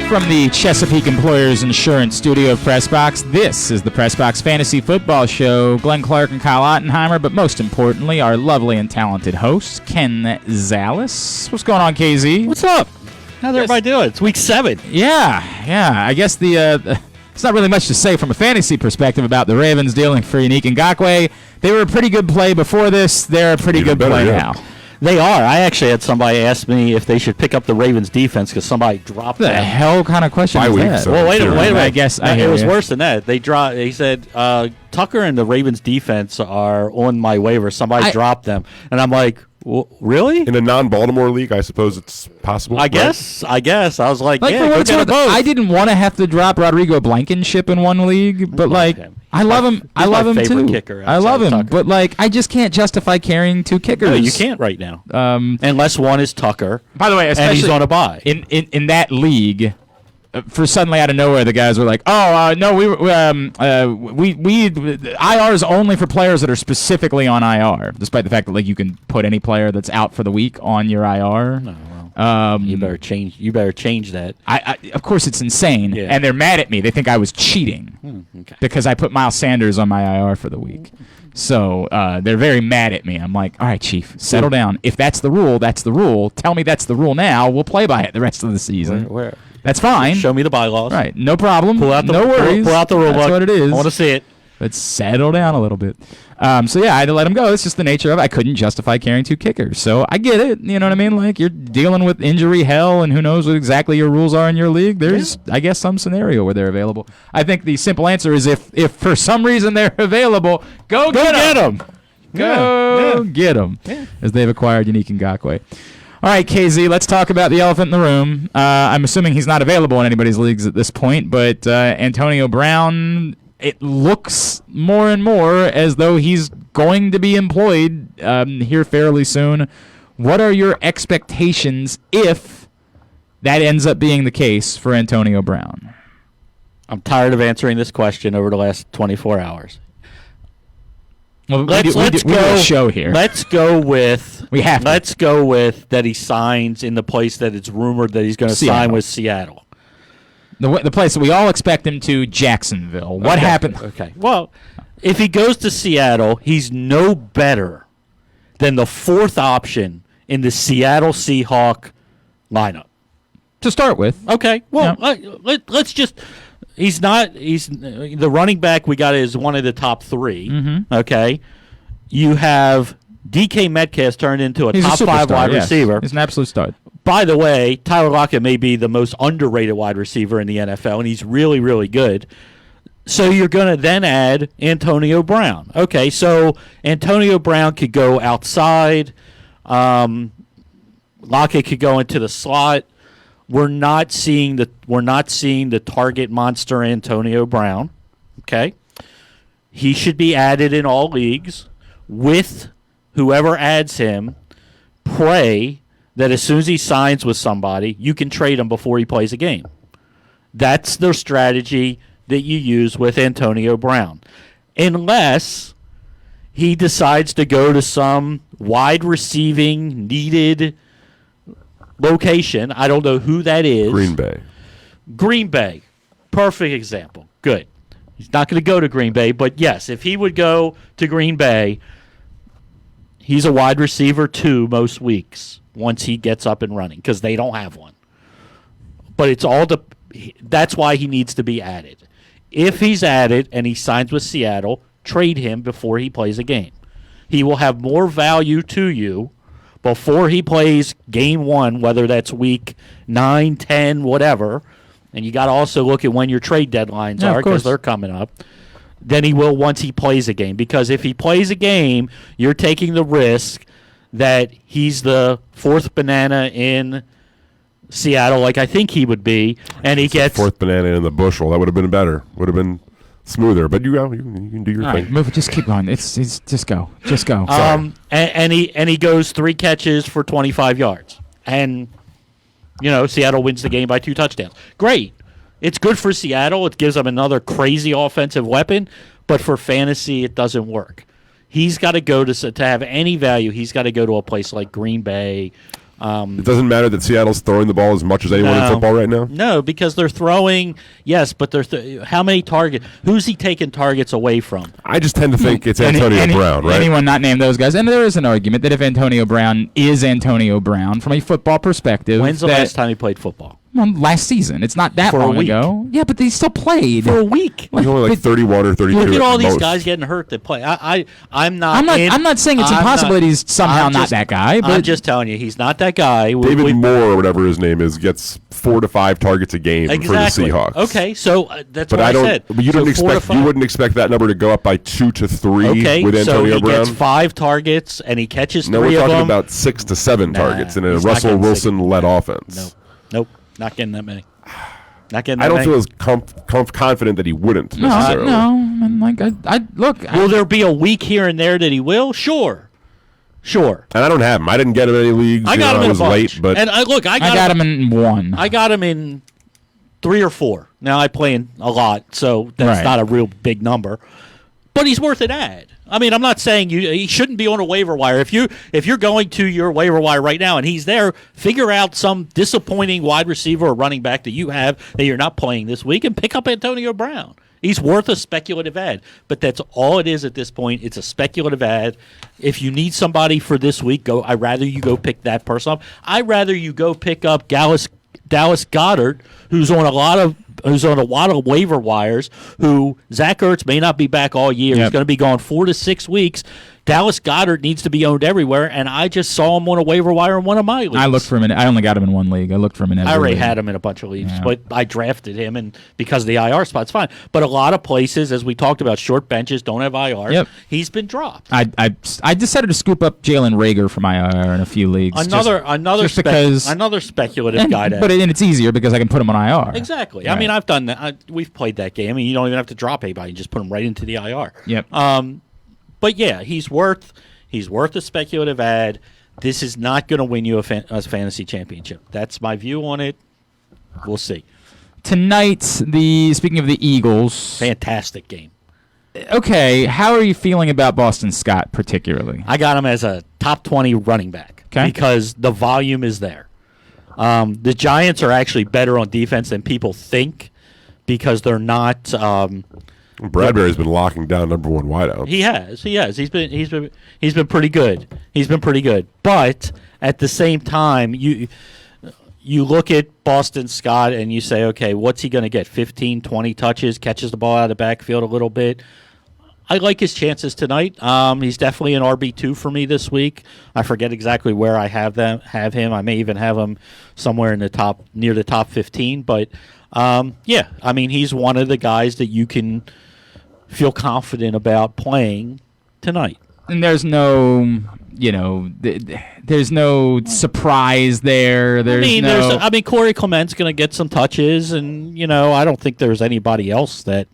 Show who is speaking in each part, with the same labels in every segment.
Speaker 1: From the Chesapeake Employers Insurance Studio of Pressbox, this is the Pressbox Fantasy Football Show. Glenn Clark and Kyle Ottenheimer, but most importantly, our lovely and talented host, Ken Zalis. What's going on, KZ?
Speaker 2: What's up? How's everybody doing? It's week 7.
Speaker 1: Yeah. I guess it's not really much to say from a fantasy perspective about the Ravens dealing for Yannick Ngakoue. They were a pretty good play before this. They're a pretty good play now.
Speaker 2: They are. I actually had somebody ask me if they should pick up the Ravens defense because somebody dropped them.
Speaker 1: The hell kind of question is that?
Speaker 2: Well, wait a minute.
Speaker 1: I guess
Speaker 2: it was worse than that. He said Tucker and the Ravens defense are on my waiver. Somebody dropped them, and I'm like, really?
Speaker 3: In a non-Baltimore league, I suppose it's possible.
Speaker 2: I guess. I was like yeah, go get them both.
Speaker 1: I didn't want to have to drop Rodrigo Blankenship in one league, but I love him. I love him too. I love him, but I just can't justify carrying two kickers.
Speaker 2: No, you can't right now, unless one is Tucker.
Speaker 1: By the way,
Speaker 2: and he's on a bye
Speaker 1: in that league. For suddenly out of nowhere, the guys were like, no, IR is only for players that are specifically on IR, despite the fact that you can put any player that's out for the week on your IR.
Speaker 2: No, well, you better change that.
Speaker 1: Of course, it's insane, and they're mad at me. They think I was cheating because I put Miles Sanders on my IR for the week. So they're very mad at me. I'm like, all right, Chief, settle down. If that's the rule, that's the rule. Tell me that's the rule now. We'll play by it the rest of the season.
Speaker 2: Where?
Speaker 1: That's fine.
Speaker 2: Show me the bylaws.
Speaker 1: Right, no problem.
Speaker 2: No worries.
Speaker 1: Pull
Speaker 2: out the rule book.
Speaker 1: That's what it is.
Speaker 2: I want to see it.
Speaker 1: Let's settle down a little bit. So yeah, I had to let him go. It's just the nature of it. I couldn't justify carrying two kickers. So I get it. You know what I mean? You're dealing with injury hell, and who knows what exactly your rules are in your league. There's, I guess, some scenario where they're available. I think the simple answer is if for some reason they're available, go get them. Go get them. Yeah. As they've acquired Yannick Ngakoue. All right, KZ, let's talk about the elephant in the room. I'm assuming he's not available in anybody's leagues at this point, but Antonio Brown, it looks more and more as though he's going to be employed here fairly soon. What are your expectations if that ends up being the case for Antonio Brown?
Speaker 2: I'm tired of answering this question over the last 24 hours.
Speaker 1: Well, let's go. We do a show here.
Speaker 2: Let's go with.
Speaker 1: We have.
Speaker 2: Let's go with that he signs in the place that it's rumored that he's going to sign with Seattle.
Speaker 1: The place that we all expect him to, Jacksonville. What happened?
Speaker 2: Okay. Well, if he goes to Seattle, he's no better than the fourth option in the Seattle Seahawk lineup.
Speaker 1: To start with.
Speaker 2: Okay. Well, let's just. He's not. He's the running back we got is one of the top 3.
Speaker 1: Mm-hmm.
Speaker 2: Okay, you have DK Metcalf turned into a top 5 wide receiver.
Speaker 1: He's an absolute stud.
Speaker 2: By the way, Tyler Lockett may be the most underrated wide receiver in the NFL, and he's really, really good. So you're going to then add Antonio Brown. Okay, so Antonio Brown could go outside. Lockett could go into the slot. We're not seeing the target monster Antonio Brown. Okay, he should be added in all leagues with whoever adds him. Pray that as soon as he signs with somebody, you can trade him before he plays a game. That's the strategy that you use with Antonio Brown, unless he decides to go to some wide receiving needed location. I don't know who that is. Green Bay. Perfect example. Good. He's not going to go to Green Bay, but yes, if he would go to Green Bay, he's a wide receiver 2 most weeks once he gets up and running because they don't have one. But that's why he needs to be added. If he's added and he signs with Seattle, trade him before he plays a game. He will have more value to you before he plays game 1, whether that's week 9, 10, whatever, and you got to also look at when your trade deadlines are because they're coming up, than he will once he plays a game. Because if he plays a game, you're taking the risk that he's the 4th banana in Seattle, like I think he would be, and he gets...
Speaker 3: 4th banana in the bushel. That would have been better. Would have been smoother, but you can do your thing.
Speaker 1: Move it. Just keep going. It's just go.
Speaker 2: And he goes 3 catches for 25 yards, and Seattle wins the game by 2 touchdowns. Great, it's good for Seattle. It gives them another crazy offensive weapon, but for fantasy, it doesn't work. He's got to go to have any value. He's got to go to a place like Green Bay,
Speaker 3: It doesn't matter that Seattle's throwing the ball as much as anyone in football right now?
Speaker 2: No, because they're throwing, yes, but they're how many targets? Who's he taking targets away from?
Speaker 3: I just tend to think it's Antonio Brown, right?
Speaker 1: Anyone not named those guys. And there is an argument that if Antonio Brown is Antonio Brown from a football perspective.
Speaker 2: When's the last time he played football?
Speaker 1: Well, last season. It's not that long ago. Yeah, but he still played.
Speaker 2: For a week.
Speaker 3: He's only like 31 or 32.
Speaker 2: Look at all these
Speaker 3: most.
Speaker 2: guys getting hurt that play. I'm
Speaker 1: not saying it's impossible that he's somehow not that guy. But
Speaker 2: I'm just telling you, he's not that guy.
Speaker 3: David Moore, or whatever his name is, gets 4 to 5 targets a game for the Seahawks.
Speaker 2: Okay, so that's what
Speaker 3: I
Speaker 2: said.
Speaker 3: But you wouldn't expect that number to go up by 2 to 3 with Antonio Brown.
Speaker 2: Gets 5 targets and he catches 3
Speaker 3: of them. No, we're talking
Speaker 2: them.
Speaker 3: about 6 to 7 targets in a Russell Wilson-led offense.
Speaker 2: Nope, not getting that many.
Speaker 3: I don't feel as confident that he wouldn't necessarily.
Speaker 1: No, and look.
Speaker 2: Will there be a week here and there that he will? Sure. And
Speaker 3: I don't have him. I didn't get him in any leagues.
Speaker 2: I got him in a bunch.
Speaker 3: Late, but
Speaker 2: and I
Speaker 1: got him in 1.
Speaker 2: I got him in 3 or 4. Now I play in a lot, so that's not a real big number. But he's worth an ad. I mean, I'm not saying he shouldn't be on a waiver wire. If you're going to your waiver wire right now and he's there, figure out some disappointing wide receiver or running back that you have that you're not playing this week and pick up Antonio Brown. He's worth a speculative ad. But that's all it is at this point. It's a speculative ad. If you need somebody for this week, I'd rather you go pick that person up. I'd rather you go pick up Dallas Goedert, who's on a lot of waiver wires, who Zach Ertz may not be back all year. He's going to be gone 4 to 6 weeks. Dallas Goedert needs to be owned everywhere, and I just saw him on a waiver wire in one of my leagues.
Speaker 1: I looked for him. I only got him in 1 league. I looked for him in every
Speaker 2: I already
Speaker 1: league.
Speaker 2: had him in a bunch of leagues, but I drafted him, and because of the IR spot's fine. But a lot of places, as we talked about, short benches don't have IR.
Speaker 1: Yep.
Speaker 2: He's been dropped.
Speaker 1: I decided to scoop up Jalen Rager from IR in a few leagues.
Speaker 2: Another speculative guy.
Speaker 1: But it's easier because I can put him on IR.
Speaker 2: Exactly.
Speaker 1: Right.
Speaker 2: I mean, I've done that. We've played that game. I mean, you don't even have to drop anybody; you just put him right into the IR.
Speaker 1: Yep.
Speaker 2: But yeah, he's worth a speculative ad. This is not going to win you a fantasy championship. That's my view on it. We'll see.
Speaker 1: Tonight, speaking of the Eagles,
Speaker 2: fantastic game.
Speaker 1: Okay, how are you feeling about Boston Scott particularly?
Speaker 2: I got him as a top 20 running back because the volume is there. The Giants are actually better on defense than people think because they're not.
Speaker 3: Bradbury's been locking down number 1 wideout.
Speaker 2: He has. He's been pretty good. But at the same time, you look at Boston Scott and you say, okay, what's he going to get? 15, 20 touches, catches the ball out of the backfield a little bit. I like his chances tonight. He's definitely an RB2 for me this week. I forget exactly where I have him. I may even have him somewhere in near the top 15. But yeah, I mean, he's one of the guys that you can feel confident about playing tonight.
Speaker 1: And there's no, there's no surprise there.
Speaker 2: I mean, Corey Clement's going to get some touches, and I don't think there's anybody else that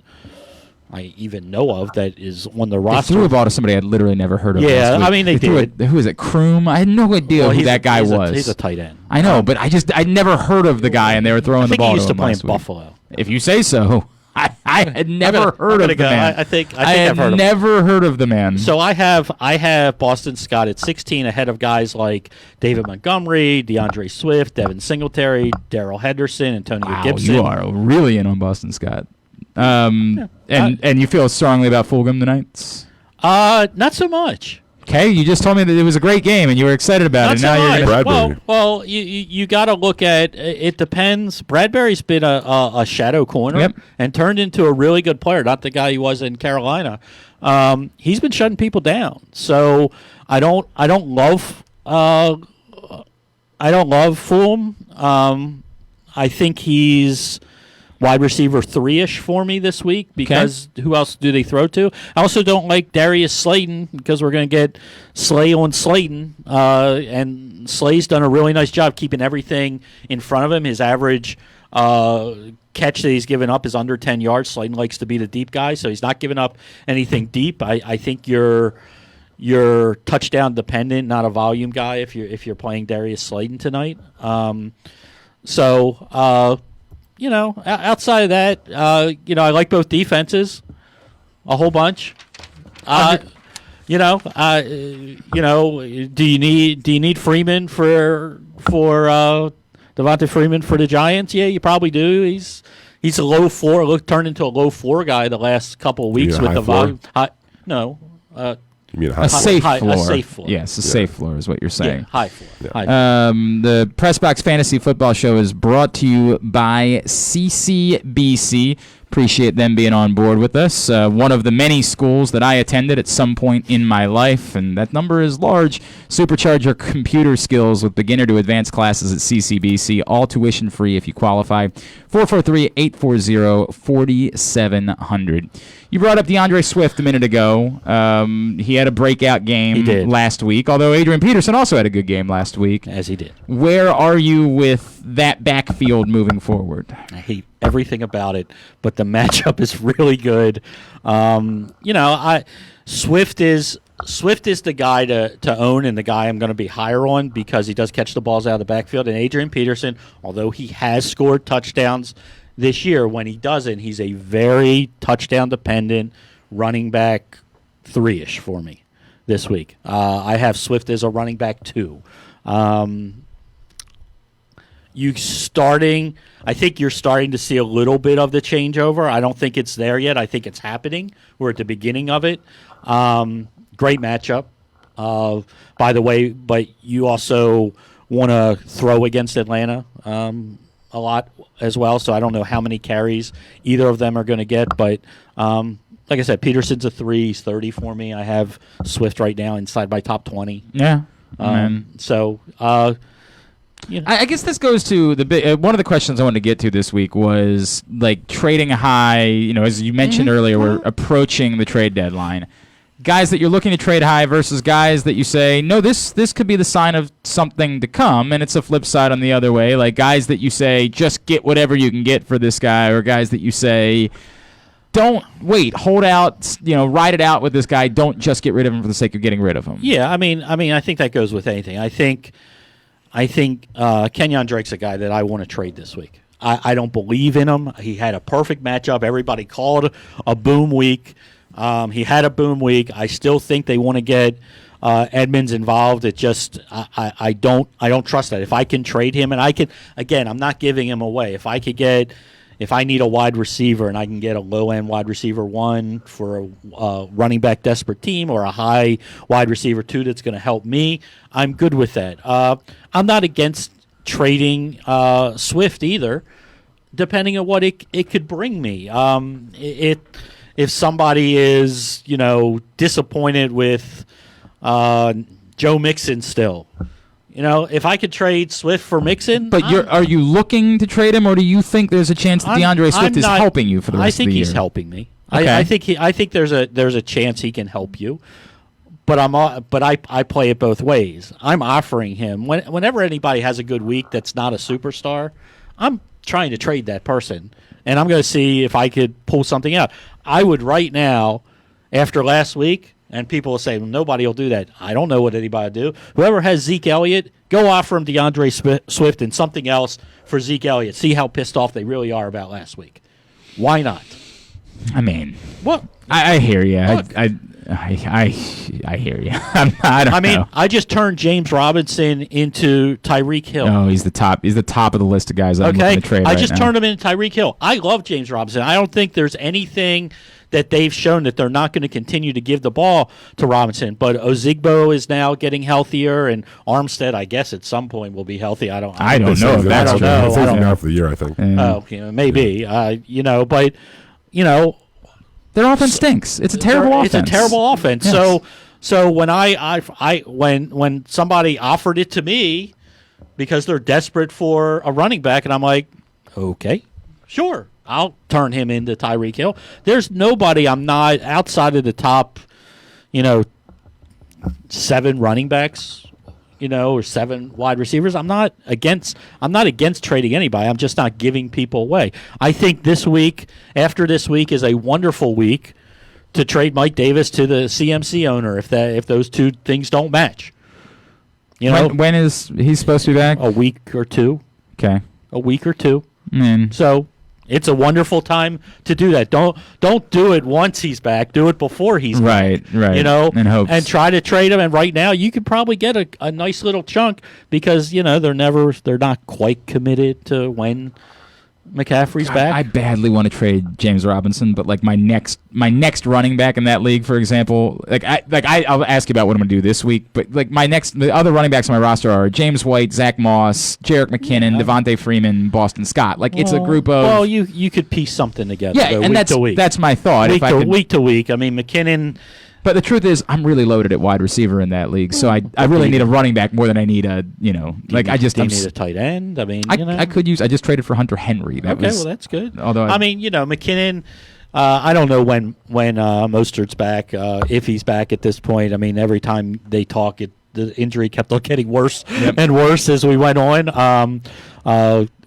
Speaker 2: I even know of that is on the roster.
Speaker 1: They threw a ball to somebody I'd literally never heard of.
Speaker 2: Yeah, I mean, they did.
Speaker 1: Who is it? Kroom? I had no idea who that guy was.
Speaker 2: He's a tight end.
Speaker 1: I know, but I'd never heard of the guy, and they were throwing the ball.
Speaker 2: I think he used to play in
Speaker 1: week.
Speaker 2: Buffalo.
Speaker 1: If you say so. I had never heard of the man.
Speaker 2: I think
Speaker 1: I've
Speaker 2: heard
Speaker 1: never heard of the man.
Speaker 2: So I have Boston Scott at 16 ahead of guys like David Montgomery, DeAndre Swift, Devin Singletary, Darrell Henderson, Antonio Gibson.
Speaker 1: You are really in on Boston Scott. And you feel strongly about Fulgham tonight?
Speaker 2: Not so much.
Speaker 1: Okay, you just told me that it was a great game and you were excited about it.
Speaker 2: Not
Speaker 1: now
Speaker 2: so
Speaker 1: you're
Speaker 2: much.
Speaker 3: Bradbury.
Speaker 2: Well, you got to look at it. Depends. Bradbury's been a shadow corner and turned into a really good player. Not the guy he was in Carolina. He's been shutting people down. So I don't love Fulham. I think he's wide receiver 3-ish for me this week because who else do they throw to? I also don't like Darius Slayton because we're going to get Slay on Slayton, and Slay's done a really nice job keeping everything in front of him. His average catch that he's given up is under 10 yards. Slayton likes to be the deep guy, so he's not giving up anything deep. I think you're touchdown dependent, not a volume guy if you're playing Darius Slayton tonight. Outside of that, I like both defenses a whole bunch. Do you need Freeman for for Devonta Freeman for the Giants? Yeah, you probably do. He's a low floor. Turned into a low floor guy the last couple of weeks with the volume. No.
Speaker 3: You mean
Speaker 1: A safe floor.
Speaker 2: A safe floor.
Speaker 1: Yes, a safe floor is what you're saying.
Speaker 2: Yeah, high floor.
Speaker 3: Yeah.
Speaker 2: High floor.
Speaker 1: The Pressbox Fantasy Football Show is brought to you by CCBC. Appreciate them being on board with us. One of the many schools that I attended at some point in my life, and that number is large. Supercharge your computer skills with beginner to advanced classes at CCBC. All tuition free if you qualify. 443-840-4700. You brought up DeAndre Swift a minute ago. He had a breakout game last week, although Adrian Peterson also had a good game last week.
Speaker 2: As he did.
Speaker 1: Where are you with that backfield moving forward?
Speaker 2: I hate everything about it, but the matchup is really good. Swift is the guy to own and the guy I'm going to be higher on because he does catch the balls out of the backfield. And Adrian Peterson, although he has scored touchdowns this year, when he doesn't, he's a very touchdown-dependent running back 3-ish for me this week. I have Swift as a running back 2. I think you're starting to see a little bit of the changeover. I don't think it's there yet. I think it's happening. We're at the beginning of it. Great matchup, by the way, but you also want to throw against Atlanta a lot as well, so I don't know how many carries either of them are going to get, but like I said, Peterson's a 3. He's 30 for me. I have Swift right now inside my top 20.
Speaker 1: Yeah. I guess this goes to the big. One of the questions I wanted to get to this week was like trading high. As you mentioned earlier, we're approaching the trade deadline. Guys that you're looking to trade high versus guys that you say, no, this could be the sign of something to come, and it's a flip side on the other way. Like guys that you say, just get whatever you can get for this guy, or guys that you say, don't wait, hold out, ride it out with this guy. Don't just get rid of him for the sake of getting rid of him.
Speaker 2: Yeah, I mean, I think that goes with anything. I think Kenyon Drake's a guy that I want to trade this week. I don't believe in him. He had a perfect matchup. Everybody called a boom week. He had a boom week. I still think they want to get Edmonds involved. It just I don't trust that. If I can trade him, and I can, again, I'm not giving him away. If I need a wide receiver and I can get a low end wide receiver 1 for a running back desperate team, or a high wide receiver 2 that's going to help me, I'm good with that. I'm not against trading Swift either, depending on what it could bring me. If somebody is, disappointed with Joe Mixon still, if I could trade Swift for Mixon.
Speaker 1: But are you looking to trade him, or do you think there's a chance that DeAndre Swift is helping you for the rest of the year?
Speaker 2: I think he's helping me.
Speaker 1: Okay.
Speaker 2: I think there's a chance he can help you. But I play it both ways. I'm offering him whenever anybody has a good week that's not a superstar, I'm trying to trade that person, and I'm going to see if I could pull something out. I would right now, after last week, and people will say, well, nobody will do that. I don't know what anybody will do. Whoever has Zeke Elliott, go offer him DeAndre Swift and something else for Zeke Elliott. See how pissed off they really are about last week. Why not?
Speaker 1: I mean,
Speaker 2: what?
Speaker 1: I hear you. I hear you. I don't know.
Speaker 2: I just turned James Robinson into Tyreek Hill.
Speaker 1: No, he's the top. He's the top of the list of guys I'm looking to trade.
Speaker 2: I just turned him into Tyreek Hill. I love James Robinson. I don't think there's anything that they've shown that they're not going to continue to give the ball to Robinson. But Ozigbo is now getting healthier, and Armstead, I guess, at some point will be healthy. I don't know.
Speaker 3: I don't know. Now for the year, I think.
Speaker 2: Maybe.
Speaker 1: Their offense stinks. It's a terrible offense.
Speaker 2: It's a terrible offense. Yes. So when when somebody offered it to me because they're desperate for a running back, and I'm like, okay, sure, I'll turn him into Tyreek Hill. There's nobody I'm not outside of the top, 7 running backs, or 7 wide receivers. I'm not against trading anybody. I'm just not giving people away. I think after this week is a wonderful week to trade Mike Davis to the CMC owner if those two things don't match.
Speaker 1: When is he supposed to be back?
Speaker 2: A week or two.
Speaker 1: Okay.
Speaker 2: A week or two.
Speaker 1: Man.
Speaker 2: So It's a wonderful time to do that. Don't do it once he's back. Do it before he's back.
Speaker 1: Right.
Speaker 2: You know,
Speaker 1: and
Speaker 2: try to trade him. And right now, you could probably get a nice little chunk because they're not quite committed to when McCaffrey's back.
Speaker 1: I badly want to trade James Robinson, but like my next running back in that league, for example, I'll ask you about what I'm going to do this week, but like the other running backs on my roster are James White, Zach Moss, Jerick McKinnon, Devontae Freeman, Boston Scott. Like it's a group of.
Speaker 2: Well, you could piece something together.
Speaker 1: Yeah, and that's my thought.
Speaker 2: Week to week. I mean, McKinnon.
Speaker 1: But the truth is, I'm really loaded at wide receiver in that league, so I really need a running back more than I need a
Speaker 2: Do you need a tight end? I mean,
Speaker 1: I could use. I just traded for Hunter Henry.
Speaker 2: Well, that's good.
Speaker 1: Although
Speaker 2: McKinnon. I don't know when Mostert's back. If he's back at this point, I mean, every time they talk, the injury kept on getting worse and worse as we went on.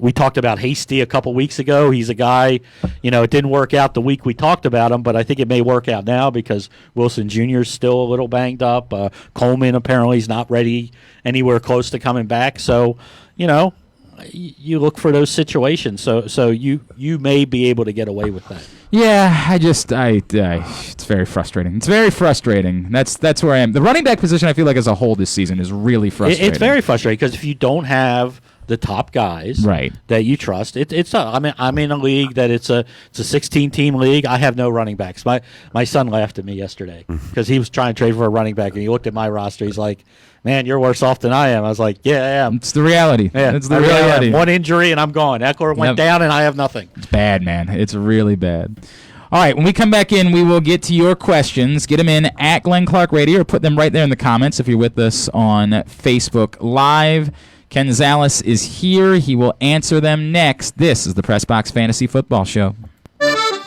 Speaker 2: We talked about Hasty a couple weeks ago. He's a guy, it didn't work out the week we talked about him, but I think it may work out now because Wilson Jr. is still a little banged up. Coleman apparently is not ready anywhere close to coming back. So, you look for those situations. So you may be able to get away with that.
Speaker 1: Yeah, it's very frustrating. It's very frustrating. That's where I am. The running back position, I feel like as a whole this season is really frustrating.
Speaker 2: It's very frustrating because if you don't have the top guys that you trust, it's tough. I mean, I'm in a league that it's a 16-team league. I have no running backs. My son laughed at me yesterday because he was trying to trade for a running back and he looked at my roster. He's like, "Man, you're worse off than I am." I was like, "Yeah, I am."
Speaker 1: It's the reality.
Speaker 2: Yeah,
Speaker 1: it's the reality.
Speaker 2: One injury and I'm gone. Eckler went down and I have nothing.
Speaker 1: It's bad, man. It's really bad. All right, when we come back in, we will get to your questions. Get them in at Glenn Clark Radio or put them right there in the comments if you're with us on Facebook Live. Ken Zalis is here. He will answer them next. This is the Pressbox Fantasy Football Show.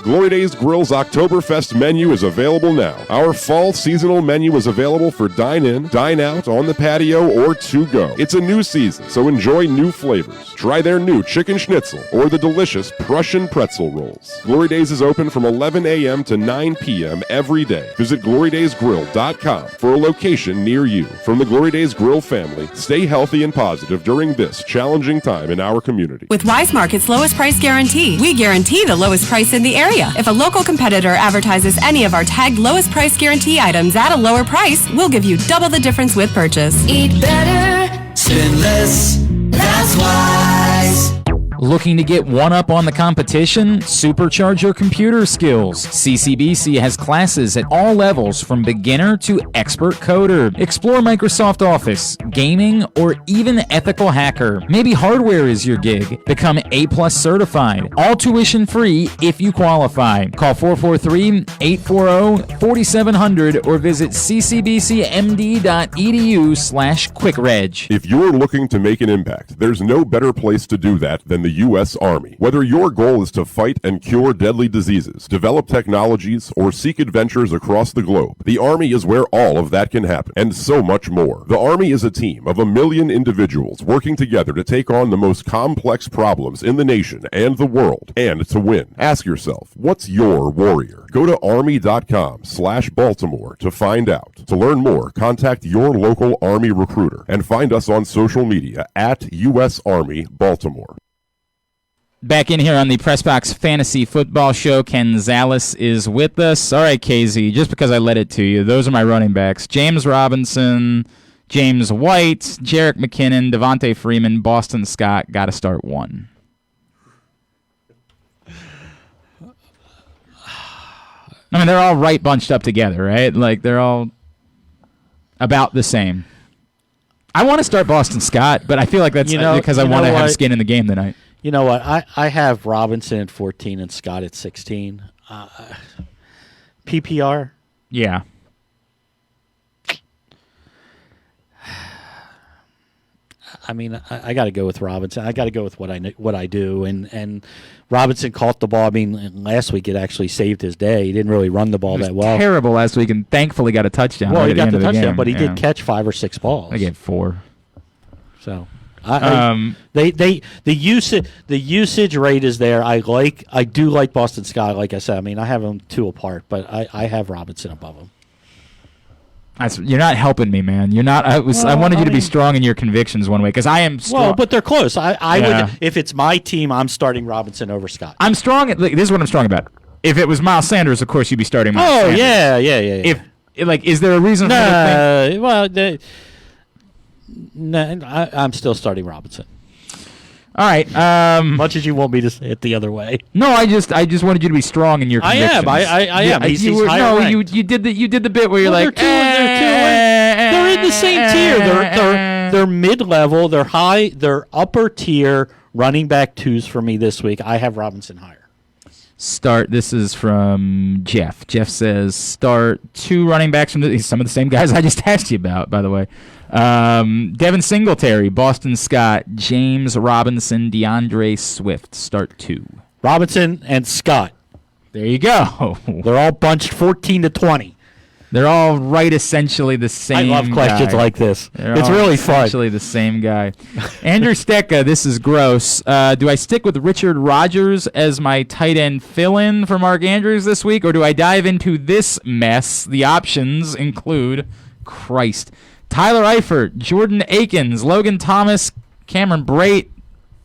Speaker 3: Glory Days Grill's Oktoberfest menu is available now. Our fall seasonal menu is available for dine-in, dine-out, on the patio, or to-go. It's a new season, so enjoy new flavors. Try their new chicken schnitzel or the delicious Prussian pretzel rolls. Glory Days is open from 11 a.m. to 9 p.m. every day. Visit glorydaysgrill.com for a location near you. From the Glory Days Grill family, stay healthy and positive during this challenging time in our community.
Speaker 4: With Wise Market's lowest price guarantee, we guarantee the lowest price in the area. If a local competitor advertises any of our tagged lowest price guarantee items at a lower price, we'll give you double the difference with purchase.
Speaker 5: Eat better, spend less, that's Wise.
Speaker 1: Looking to get one up on the competition? Supercharge your computer skills. CCBC has classes at all levels from beginner to expert coder. Explore Microsoft Office, gaming, or even ethical hacker. Maybe hardware is your gig. Become A+ certified. All tuition free if you qualify. Call 443-840-4700 or visit ccbcmd.edu/quickreg.
Speaker 3: If you're looking to make an impact, there's no better place to do that than the U.S. Army. Whether your goal is to fight and cure deadly diseases, develop technologies, or seek adventures across the globe, the Army is where all of that can happen, and so much more. The Army is a team of 1 million individuals working together to take on the most complex problems in the nation and the world, and to win. Ask yourself, what's your warrior? Go to army.com/Baltimore to find out. To learn more, contact your local Army recruiter and find us on social media at U.S. Army Baltimore.
Speaker 1: Back in here on the Pressbox Fantasy Football Show, Ken Zalis is with us. All right, KZ, just because I let it to you, those are my running backs. James Robinson, James White, Jerick McKinnon, Devontae Freeman, Boston Scott. Got to start one. I mean, they're all right bunched up together, right? Like, they're all about the same. I want to start Boston Scott, but I feel like that's because I want to have skin in the game tonight.
Speaker 2: You know what? I have Robinson at 14 and Scott at 16. PPR?
Speaker 1: Yeah.
Speaker 2: I mean, I got to go with Robinson. I got to go with what I do. And Robinson caught the ball. I mean, last week it actually saved his day. He didn't really run the ball that well.
Speaker 1: Terrible last week, and thankfully got a touchdown.
Speaker 2: Well,
Speaker 1: right
Speaker 2: he got the touchdown,
Speaker 1: game.
Speaker 2: but he did catch 5 or 6 balls.
Speaker 1: I gave 4.
Speaker 2: So. The usage rate is there. I do like Boston Scott. Like I said, I mean, I have them 2 apart, but I have Robinson above him.
Speaker 1: All right, You're not helping me, man. You're not. I wanted you to be strong in your convictions one way because I am strong.
Speaker 2: Well, but they're close. I would, if it's my team, I'm starting Robinson over Scott.
Speaker 1: I'm strong. This is what I'm strong about. If it was Miles Sanders, of course you'd be starting Miles Sanders.
Speaker 2: Yeah.
Speaker 1: Is there a reason for that?
Speaker 2: Well, I'm still starting Robinson.
Speaker 1: All right.
Speaker 2: Much as you want me to say it the other way.
Speaker 1: No, I just wanted you to be strong in your convictions.
Speaker 2: I am. He's higher ranked.
Speaker 1: You did the bit where you're like,
Speaker 2: they're in the same tier. They're mid-level. They're upper tier running back 2s for me this week. I have Robinson higher.
Speaker 1: This is from Jeff. Jeff says start 2 running backs from some of the same guys I just asked you about, by the way. Devin Singletary, Boston Scott, James Robinson, DeAndre Swift. Start 2.
Speaker 2: Robinson and Scott.
Speaker 1: There you go.
Speaker 2: They're all bunched 14 to 20.
Speaker 1: They're all right essentially the same
Speaker 2: I love questions like this. It's really fun.
Speaker 1: Essentially the same guy. Andrew Stecca, this is gross. Do I stick with Richard Rodgers as my tight end fill-in for Mark Andrews this week, or do I dive into this mess? The options include, Tyler Eifert, Jordan Akins, Logan Thomas, Cameron Brate,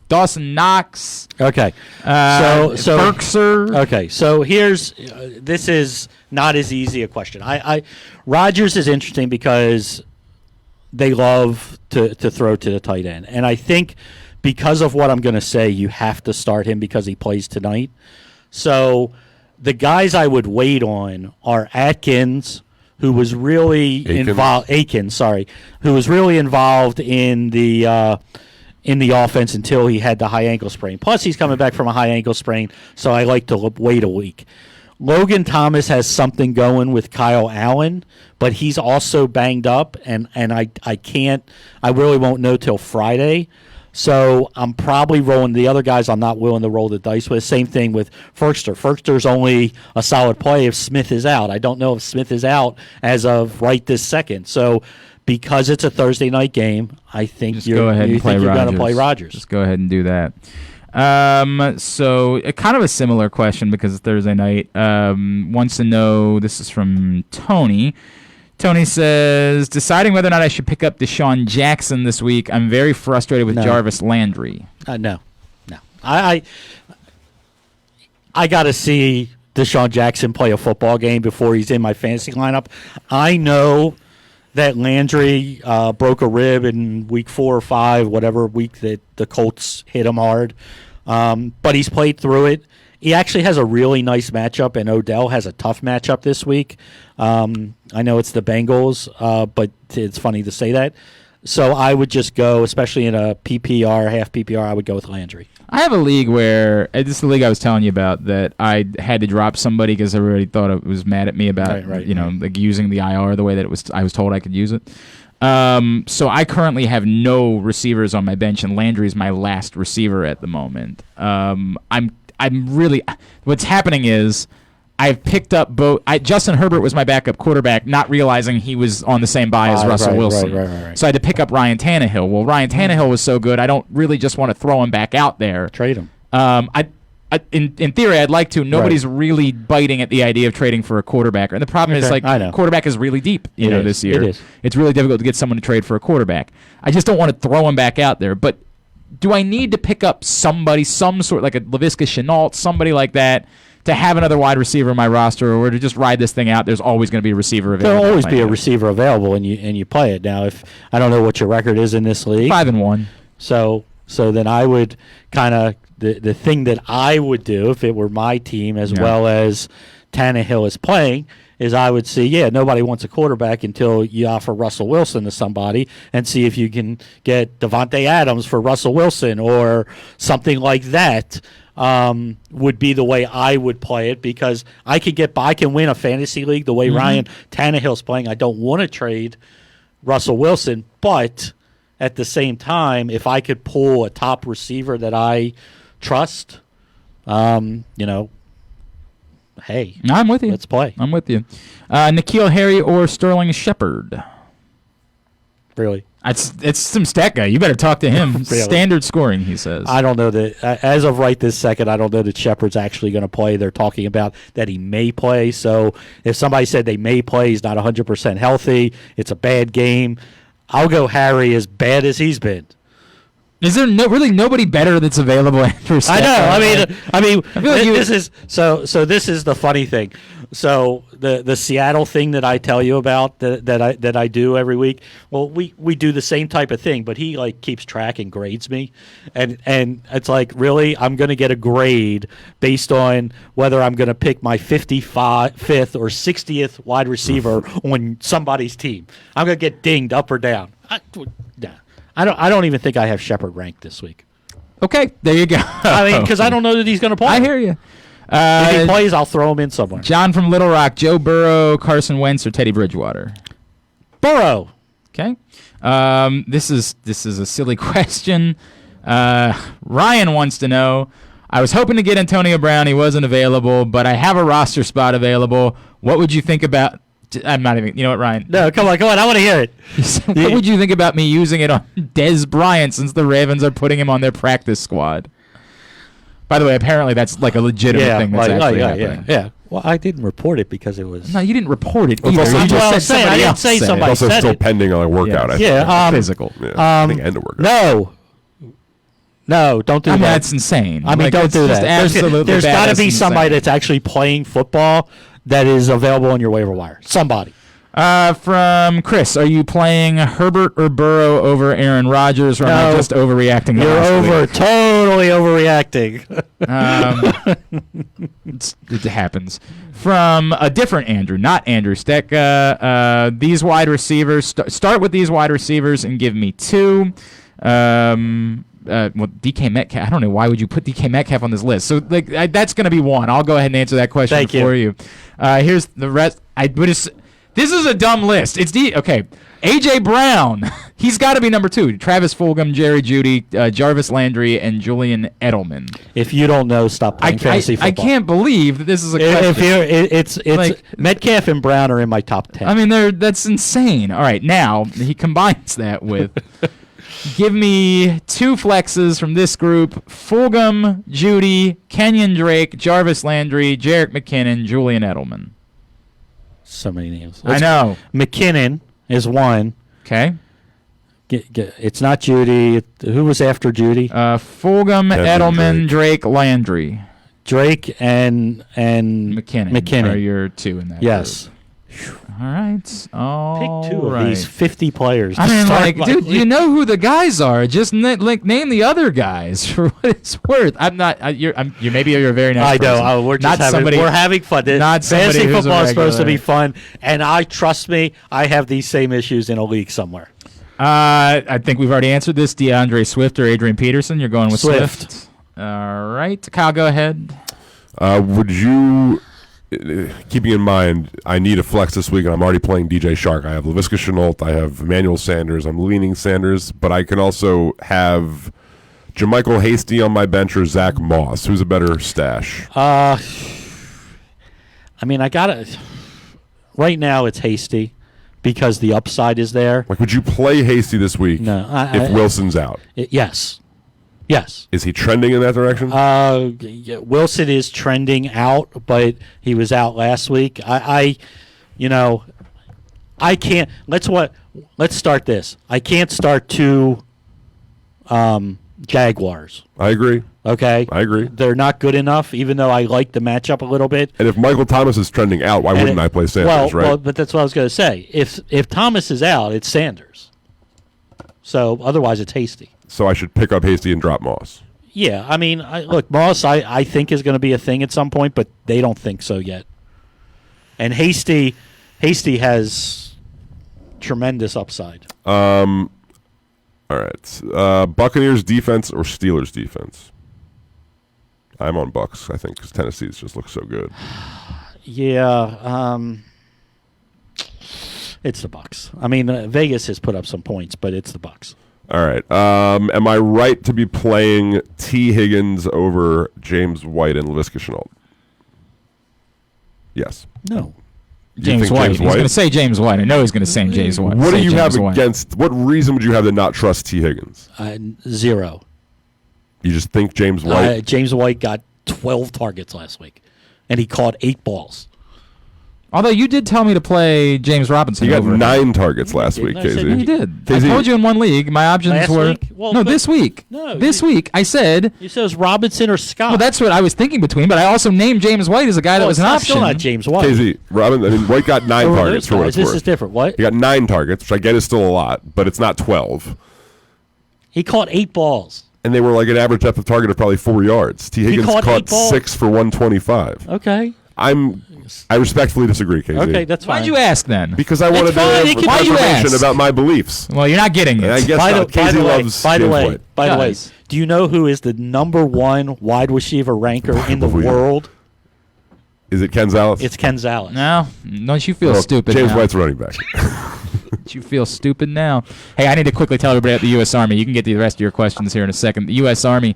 Speaker 1: Dawson Knox.
Speaker 2: Okay.
Speaker 1: So Berkser.
Speaker 2: Okay. So here's this is not as easy a question. Rodgers is interesting because they love to throw to the tight end, and I think because of what I'm going to say, you have to start him because he plays tonight. So the guys I would wait on are Atkins, who was really involved. Who was really involved in the offense until he had the high ankle sprain. Plus, he's coming back from a high ankle sprain, so I like to wait a week. Logan Thomas has something going with Kyle Allen, but he's also banged up, and I really won't know till Friday. So I'm probably rolling the other guys I'm not willing to roll the dice with. Same thing with Ferkster. Ferkster's only a solid play if Smith is out. I don't know if Smith is out as of right this second. So because it's a Thursday night game, I think you're going to play Rodgers.
Speaker 1: Just go ahead and do that. So kind of a similar question because it's Thursday night. Wants to know, this is from Tony. Tony says, deciding whether or not I should pick up Deshaun Jackson this week. I'm very frustrated with Jarvis Landry.
Speaker 2: No. I got to see Deshaun Jackson play a football game before he's in my fantasy lineup. I know that Landry broke a rib in week 4 or 5, whatever week that the Colts hit him hard. But he's played through it. He actually has a really nice matchup, and Odell has a tough matchup this week. I know it's the Bengals, but it's funny to say that. So I would just go, especially in a PPR, half PPR, I would go with Landry.
Speaker 1: I have a league where, this is the league I was telling you about, that I had to drop somebody because everybody thought it was mad at me about, like using the IR the way that I was told I could use it. So I currently have no receivers on my bench, and Landry is my last receiver at the moment. I'm really, what's happening is I've picked up both. Justin Herbert was my backup quarterback, not realizing he was on the same bye as Russell Wilson. Right. So I had to pick up Ryan Tannehill. Well, Ryan Tannehill was so good, I don't really just want to throw him back out there.
Speaker 2: Trade him.
Speaker 1: In theory, I'd like to. Nobody's really biting at the idea of trading for a quarterback. And the problem is, quarterback is really deep. This year.
Speaker 2: It is.
Speaker 1: It's really difficult to get someone to trade for a quarterback. I just don't want to throw him back out there. But do I need to pick up somebody, some sort like a Laviska Shenault, somebody like that, to have another wide receiver in my roster, or to just ride this thing out? There's always going to be a receiver available.
Speaker 2: There'll always be a receiver available, and you play it. Now, if I don't know what your record is in this league,
Speaker 1: 5-1.
Speaker 2: So then I would kind of the thing that I would do if it were my team, as well as Tannehill is playing, is I would see, nobody wants a quarterback until you offer Russell Wilson to somebody, and see if you can get Devontae Adams for Russell Wilson or something like that. Would be the way I would play it, because I can win a fantasy league the way Ryan Tannehill's playing. I don't want to trade Russell Wilson, but at the same time, if I could pull a top receiver that I trust, hey,
Speaker 1: I'm with you.
Speaker 2: Let's play.
Speaker 1: I'm with you. N'Keal Harry or Sterling Shepard?
Speaker 2: Really?
Speaker 1: It's some stat guy. You better talk to him.
Speaker 2: Really?
Speaker 1: Standard scoring, he says.
Speaker 2: I don't know that as of right this second. I don't know that Shepard's actually going to play. They're talking about that he may play. So if somebody said they may play, he's not 100% healthy. It's a bad game. I'll go Harry as bad as he's been.
Speaker 1: Is there really nobody better that's available after stat
Speaker 2: I know.
Speaker 1: guy?
Speaker 2: I mean,
Speaker 1: I feel like
Speaker 2: this is so. This is the funny thing. So the Seattle thing that I tell you about that I do every week. Well, we do the same type of thing, but he like keeps track and grades me, and it's like, really, I'm going to get a grade based on whether I'm going to pick my 55th or 60th wide receiver on somebody's team. I'm going to get dinged up or down. I don't even think I have Shepard ranked this week.
Speaker 1: Okay, there you go.
Speaker 2: I mean, because I don't know that he's going to play.
Speaker 1: I hear you.
Speaker 2: If he plays, I'll throw him in somewhere.
Speaker 1: John from Little Rock, Joe Burrow, Carson Wentz, or Teddy Bridgewater?
Speaker 2: Burrow.
Speaker 1: Okay. This is a silly question. Ryan wants to know, I was hoping to get Antonio Brown. He wasn't available, but I have a roster spot available. What would you think about... I'm not even... You know what, Ryan?
Speaker 2: No, come on. I want to hear it.
Speaker 1: What would you think about me using it on Dez Bryant since the Ravens are putting him on their practice squad? By the way, apparently that's like a legitimate thing that's actually happening.
Speaker 2: Yeah. Well, I didn't report it because it was...
Speaker 1: No, you didn't report it
Speaker 3: Well,
Speaker 1: either.
Speaker 3: it's also-
Speaker 1: You
Speaker 3: Well,
Speaker 1: just said
Speaker 2: I
Speaker 1: somebody
Speaker 2: didn't
Speaker 1: else
Speaker 2: say
Speaker 1: said it.
Speaker 2: somebody
Speaker 3: It's also
Speaker 2: said
Speaker 3: still
Speaker 2: it.
Speaker 3: pending on a workout. I think.
Speaker 2: Yeah.
Speaker 1: Physical.
Speaker 3: Yeah, I think and a workout.
Speaker 2: No, don't do
Speaker 1: I mean,
Speaker 2: that.
Speaker 1: that's insane.
Speaker 2: I mean,
Speaker 1: Like,
Speaker 2: don't
Speaker 1: it's
Speaker 2: do
Speaker 1: just
Speaker 2: that.
Speaker 1: Absolutely
Speaker 2: There's got to
Speaker 1: badass
Speaker 2: be somebody
Speaker 1: insane.
Speaker 2: that's actually playing football that is available on your waiver wire. Somebody.
Speaker 1: From Chris, are you playing Herbert or Burrow over Aaron Rodgers, or am I
Speaker 2: No.
Speaker 1: just overreacting? to
Speaker 2: You're
Speaker 1: last week?
Speaker 2: totally overreacting.
Speaker 1: It happens. From a different Andrew, not Andrew Steck. These wide receivers. Start with these wide receivers and give me two. DK Metcalf. I don't know why would you put DK Metcalf on this list. So that's going to be one. I'll go ahead and answer that question
Speaker 2: Thank
Speaker 1: for you. Here's the rest. This is a dumb list. Okay. A.J. Brown. He's got to be number 2. Travis Fulgham, Jerry Jeudy, Jarvis Landry, and Julian Edelman.
Speaker 2: If you don't know, stop playing fantasy football.
Speaker 1: I can't believe that this is a question.
Speaker 2: It's
Speaker 1: Like-
Speaker 2: Metcalf and Brown are in my top 10.
Speaker 1: I mean, that's insane. All right, now he combines that with give me 2 flexes from this group: Fulgham, Jeudy, Kenyon Drake, Jarvis Landry, Jerick McKinnon, Julian Edelman.
Speaker 2: So many names.
Speaker 1: I know.
Speaker 2: McKinnon is one.
Speaker 1: Okay.
Speaker 2: It's not Judy. Who was after Judy?
Speaker 1: Fulgham,
Speaker 3: Kevin
Speaker 1: Edelman, Drake, Landry.
Speaker 2: Drake and
Speaker 1: McKinnon are your 2 in that
Speaker 2: Yes.
Speaker 1: group. All right. All
Speaker 2: Pick 2 of
Speaker 1: right.
Speaker 2: these 50 players.
Speaker 1: I
Speaker 2: to
Speaker 1: mean,
Speaker 2: start
Speaker 1: like,
Speaker 2: my
Speaker 1: dude,
Speaker 2: league.
Speaker 1: you know who the guys are. Just name the other guys for what it's worth. I'm not. You're maybe you're a very nice.
Speaker 2: I know.
Speaker 1: person.
Speaker 2: We're just
Speaker 1: not
Speaker 2: having,
Speaker 1: somebody.
Speaker 2: we're having fun.
Speaker 1: not somebody
Speaker 2: Fantasy
Speaker 1: who's a
Speaker 2: football is supposed to be
Speaker 1: regular.
Speaker 2: fun, and trust me, I have these same issues in a league somewhere.
Speaker 1: I think we've already answered this. DeAndre Swift or Adrian Peterson. You're going with
Speaker 2: Swift.
Speaker 1: All right, Kyle, go ahead.
Speaker 3: Would you, keeping in mind, I need a flex this week, and I'm already playing DJ Shark. I have Laviska Shenault. I have Emmanuel Sanders. I'm leaning Sanders, but I can also have Jermichael Hasty on my bench or Zach Moss. Who's a better stash?
Speaker 2: I mean, I got to. Right now, it's Hasty because the upside is there.
Speaker 3: Like, would you play Hasty this week
Speaker 2: No,
Speaker 3: if Wilson's out?
Speaker 2: Yes.
Speaker 3: Is he trending in that direction?
Speaker 2: Wilson is trending out, but he was out last week. I can't. Let's start this. I can't start 2 Jaguars.
Speaker 3: I agree.
Speaker 2: Okay,
Speaker 3: I agree.
Speaker 2: They're not good enough, even though I like the matchup a little bit.
Speaker 3: And if Michael Thomas is trending out, why wouldn't I play Sanders, right?
Speaker 2: Well, but that's what I was going to say. If Thomas is out, it's Sanders. So otherwise, it's Hasty.
Speaker 3: So I should pick up Hasty and drop Moss.
Speaker 2: Yeah, I mean, look, Moss, I think is going to be a thing at some point, but they don't think so yet. And Hasty has tremendous upside.
Speaker 3: All right. Buccaneers defense or Steelers defense? I'm on Bucks, I think, because Tennessee's just looks so good.
Speaker 2: Yeah, it's the Bucks. I mean, Vegas has put up some points, but it's the Bucks.
Speaker 3: All right. Am I right to be playing T. Higgins over James White and Laviska Shenault? Yes.
Speaker 2: No.
Speaker 1: James White. He's going to say James White. I know he's going to say James White.
Speaker 3: What do you have
Speaker 1: White.
Speaker 3: against? What reason would you have to not trust T. Higgins?
Speaker 2: Zero.
Speaker 3: You just think James White?
Speaker 2: James White got 12 targets last week, and he caught 8 balls.
Speaker 1: Although you did tell me to play James Robinson.
Speaker 3: He got
Speaker 1: over
Speaker 3: 9 targets last week, Casey.
Speaker 1: You did.
Speaker 3: KZ.
Speaker 1: I told you in one league my options
Speaker 2: Last
Speaker 1: were
Speaker 2: week? Well,
Speaker 1: this week.
Speaker 2: No,
Speaker 1: this week I said.
Speaker 2: You said it was Robinson or Scott.
Speaker 1: Well, that's what I was thinking between. But I also named James White as a guy that was an option.
Speaker 2: Still not James White.
Speaker 3: KZ, White got 9 targets for what it's
Speaker 2: This
Speaker 3: worth.
Speaker 2: is different. What?
Speaker 3: He got 9 targets, which I get is still a lot, but it's not 12.
Speaker 2: He caught 8 balls.
Speaker 3: And they were like an average depth of target of probably 4 yards. T. Higgins
Speaker 2: caught 8
Speaker 3: caught
Speaker 2: balls.
Speaker 3: 6 for 125.
Speaker 2: Okay.
Speaker 3: I respectfully disagree, KZ.
Speaker 2: Okay, that's fine.
Speaker 1: Why'd you ask then?
Speaker 3: Because I wanted to
Speaker 2: fine,
Speaker 3: have
Speaker 2: why'd
Speaker 1: you
Speaker 3: confirmation
Speaker 1: ask?
Speaker 3: about my beliefs.
Speaker 1: Well, you're not getting it.
Speaker 3: And I guess
Speaker 2: By
Speaker 3: not.
Speaker 2: the
Speaker 3: KZ
Speaker 2: way,
Speaker 3: loves
Speaker 2: by the
Speaker 3: James
Speaker 2: way,
Speaker 3: White.
Speaker 2: by the way,
Speaker 1: Guys.
Speaker 2: do you know who is the number 1 wide receiver ranker in the
Speaker 3: Before you-
Speaker 2: world?
Speaker 3: Is it Ken Zalis?
Speaker 2: It's Ken Zalis.
Speaker 1: No, don't you feel
Speaker 3: Well,
Speaker 1: stupid
Speaker 3: James
Speaker 1: now?
Speaker 3: White's running back.
Speaker 1: Don't you feel stupid now? Hey, I need to quickly tell everybody about the U.S. Army. You can get to the rest of your questions here in a second. The U.S. Army,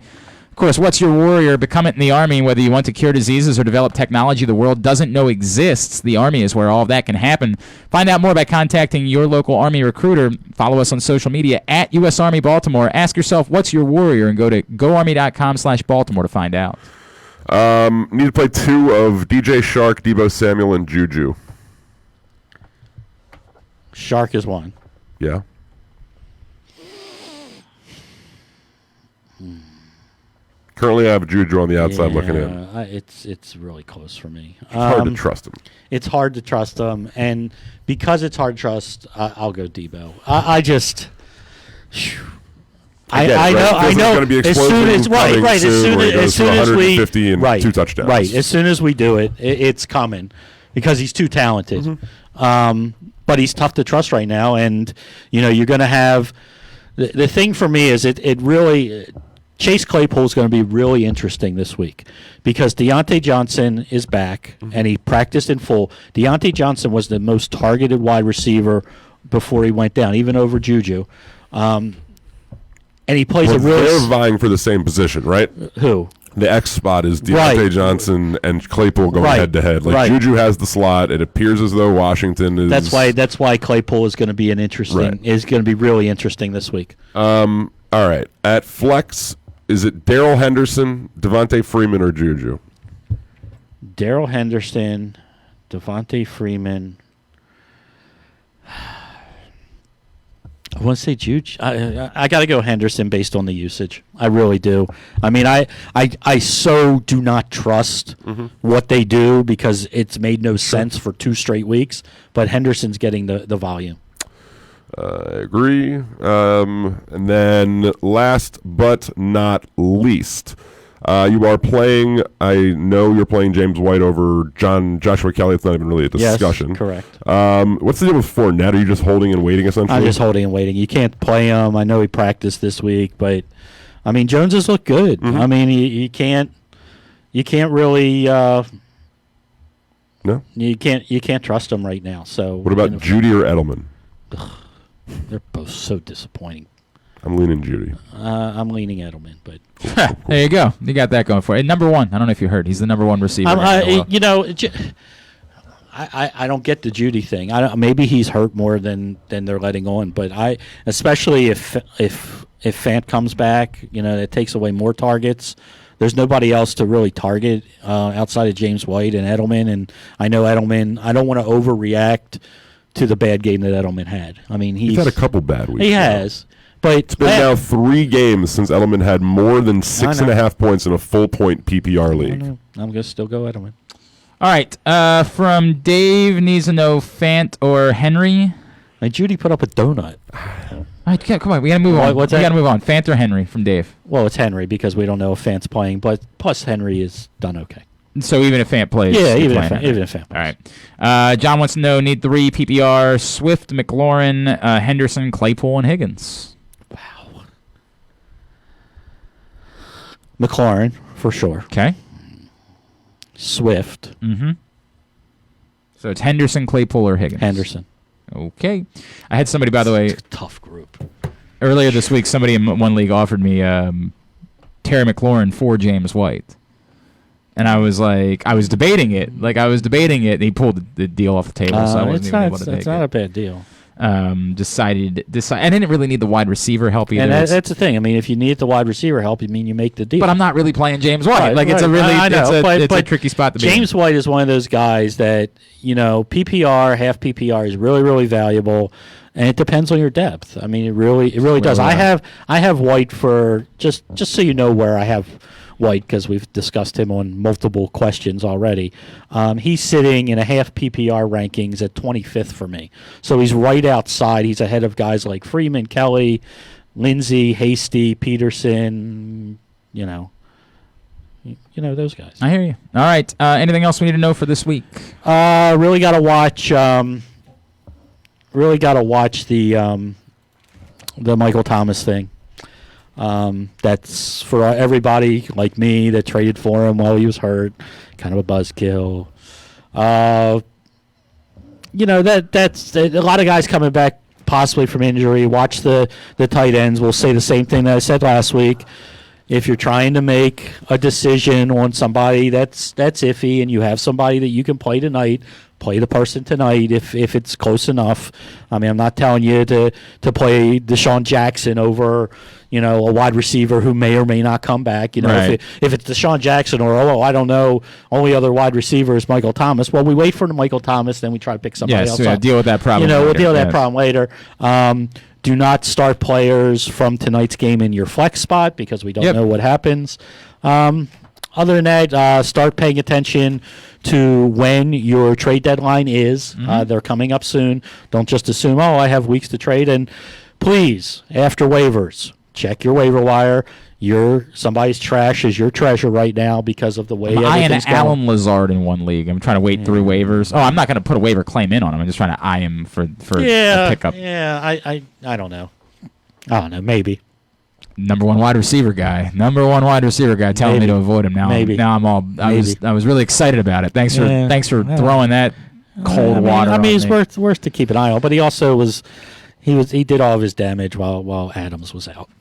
Speaker 1: of course, what's your warrior? Become it in the Army. Whether you want to cure diseases or develop technology the world doesn't know exists, the Army is where all of that can happen. Find out more by contacting your local Army recruiter. Follow us on social media at U.S. Army Baltimore. Ask yourself, what's your warrior? And go to goarmy.com/Baltimore to find out.
Speaker 3: Need to play 2 of DJ Shark, Debo Samuel, and Juju.
Speaker 2: Shark is 1.
Speaker 3: Yeah. Currently, I have Juju on the outside looking in.
Speaker 2: It's really close for me.
Speaker 3: It's hard to trust him.
Speaker 2: It's hard to trust him, and because it's hard to trust, I'll go Debo. I just. I
Speaker 3: get it, right?
Speaker 2: know.
Speaker 3: Feels
Speaker 2: I
Speaker 3: like
Speaker 2: know.
Speaker 3: it's gonna be
Speaker 2: As soon as
Speaker 3: explosion coming soon, where he goes
Speaker 2: as soon
Speaker 3: for
Speaker 2: as we
Speaker 3: 150 and 2 touchdowns.
Speaker 2: Right. As soon as we do it, it's coming because he's too talented.
Speaker 3: Mm-hmm.
Speaker 2: But he's tough to trust right now, and you're going to have the thing for me is it really. Chase Claypool is going to be really interesting this week because Deontay Johnson is back and he practiced in full. Deontay Johnson was the most targeted wide receiver before he went down, even over Juju. And he plays
Speaker 3: Well,
Speaker 2: a really
Speaker 3: they're vying for the same position, right?
Speaker 2: who?
Speaker 3: The X spot is Deontay
Speaker 2: Right.
Speaker 3: Johnson and Claypool going
Speaker 2: Right.
Speaker 3: head to head. Like
Speaker 2: Right.
Speaker 3: Juju has the slot. It appears as though Washington is.
Speaker 2: That's why Claypool is going to be
Speaker 3: Right.
Speaker 2: is going to be really interesting this week.
Speaker 3: All right. At flex, is it Darrell Henderson, Devontae Freeman, or Juju?
Speaker 2: Darrell Henderson, Devontae Freeman. I want to say Juge. I got to go Henderson based on the usage. I really do. I mean, I so do not trust what they do because it's made no sense for 2 straight weeks. But Henderson's getting the volume.
Speaker 3: I agree. And then last but not least, you are playing. I know you're playing James White over Joshua Kelly. It's not even really a discussion.
Speaker 2: Yes, correct.
Speaker 3: What's the deal with Fournette? Are you just holding and waiting essentially?
Speaker 2: I'm just holding and waiting. You can't play him. I know he practiced this week, but I mean Jones has looked good. I mean you can't really
Speaker 3: No.
Speaker 2: you can't trust him right now. So
Speaker 3: What about Judy or Edelman?
Speaker 2: They're both so disappointing.
Speaker 3: I'm leaning Judy.
Speaker 2: I'm leaning Edelman, but
Speaker 1: There you go. You got that going for it. And number 1, I don't know if you heard, he's the number 1 receiver.
Speaker 2: I don't get the Judy thing. Maybe he's hurt more than they're letting on, but especially if Fant comes back, it takes away more targets. There's nobody else to really target outside of James White and Edelman, and I know Edelman. I don't want to overreact to the bad game that Edelman had. I mean,
Speaker 3: He's had a couple bad weeks.
Speaker 2: He
Speaker 3: now.
Speaker 2: has, but
Speaker 3: It's been now 3 games since Edelman had more than 6.5 points in a full point PPR league.
Speaker 2: I'm going to still go Edelman.
Speaker 1: All right. From Dave, needs to know Fant or Henry.
Speaker 2: And Judy put up a donut.
Speaker 1: All right, come on. We got to move on.
Speaker 2: What's
Speaker 1: we
Speaker 2: that?
Speaker 1: got to move on. Fant or Henry from Dave.
Speaker 2: Well, it's Henry because we don't know if Fant's playing, but plus Henry is done okay.
Speaker 1: So even if Fant plays,
Speaker 2: Yeah,
Speaker 1: you're
Speaker 2: even if
Speaker 1: playing
Speaker 2: Fant
Speaker 1: Henry.
Speaker 2: plays.
Speaker 1: All right. John wants to know, need 3 PPR, Swift, McLaurin, Henderson, Claypool, and Higgins.
Speaker 2: Wow. McLaurin, for sure.
Speaker 1: Okay.
Speaker 2: Swift.
Speaker 1: Mm-hmm. So it's Henderson, Claypool, or Higgins?
Speaker 2: Henderson.
Speaker 1: Okay. I had somebody, by the way,
Speaker 2: Tough group.
Speaker 1: earlier this week, somebody in one league offered me Terry McLaurin for James White. And I was debating it. And he pulled the deal off the table, so I wasn't even able to take
Speaker 2: it's not a bad deal.
Speaker 1: Decided. I didn't really need the wide receiver help either.
Speaker 2: And that's the thing. I mean, if you need the wide receiver help, you make the deal.
Speaker 1: But I'm not really playing James White.
Speaker 2: Right,
Speaker 1: It's a really,
Speaker 2: I know,
Speaker 1: it's a tricky spot to be in.
Speaker 2: James White is one of those guys that, PPR, half PPR is really, really valuable, and it depends on your depth. I mean, it really does. I have White for just so you know where I have White, because we've discussed him on multiple questions already. He's sitting in a half PPR rankings at 25th for me. So he's right outside. He's ahead of guys like Freeman, Kelly, Lindsey, Hasty, Peterson, those guys.
Speaker 1: I hear you. All right. Anything else we need to know for this week?
Speaker 2: Really got to watch. Really got to watch the Michael Thomas thing. That's for everybody like me that traded for him while he was hurt. Kind of a buzzkill. That's a lot of guys coming back possibly from injury. Watch the tight ends. We'll say the same thing that I said last week. If you're trying to make a decision on somebody that's iffy and you have somebody that you can play tonight, play the person tonight if it's close enough. I mean, I'm not telling you to play Deshaun Jackson over, a wide receiver who may or may not come back.
Speaker 1: Right.
Speaker 2: If it's Deshaun Jackson or, I don't know, only other wide receiver is Michael Thomas. Well, we wait for Michael Thomas, then we try to pick somebody else up.
Speaker 1: Deal with that problem.
Speaker 2: We'll deal with that problem later. Do not start players from tonight's game in your flex spot because we don't know what happens. Other than that, start paying attention to when your trade deadline is. They're coming up soon. Don't just assume, I have weeks to trade. And please, after waivers, check your waiver wire. Somebody's trash is your treasure right now because of the way everything's going.
Speaker 1: Alan Lazard in one league. I'm trying to wait through waivers. I'm not going to put a waiver claim in on him. I'm just trying to eye him for a pickup.
Speaker 2: Yeah, I don't know. I don't know. Maybe.
Speaker 1: Number one wide receiver guy telling me to avoid him now.
Speaker 2: Maybe.
Speaker 1: Now I was really excited about it. Thanks for throwing that cold water.
Speaker 2: I mean,
Speaker 1: on
Speaker 2: it's worth to keep an eye on. But he also he did all of his damage while Adams was out.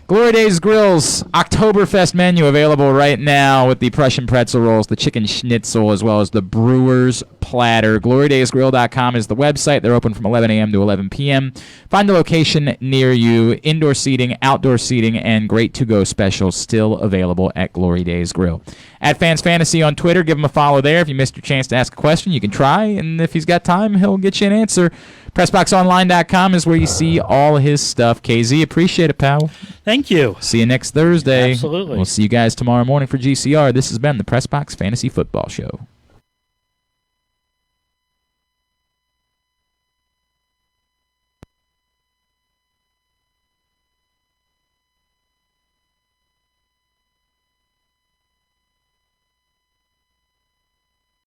Speaker 1: Glory Days Grills Oktoberfest menu available right now with the Prussian pretzel rolls, the chicken schnitzel, as well as the brewer's platter. GloryDaysGrill.com is the website. They're open from 11 a.m. to 11 p.m. Find a location near you. Indoor seating, outdoor seating, and great to-go specials still available at Glory Days Grill. At Fans Fantasy on Twitter, give him a follow there. If you missed your chance to ask a question, you can try, and if he's got time, he'll get you an answer. PressBoxOnline.com is where you see all his stuff. KZ, appreciate it, pal.
Speaker 2: Thank you.
Speaker 1: See you next Thursday.
Speaker 2: Absolutely.
Speaker 1: We'll see you guys tomorrow morning for GCR. This has been the PressBox Fantasy Football Show.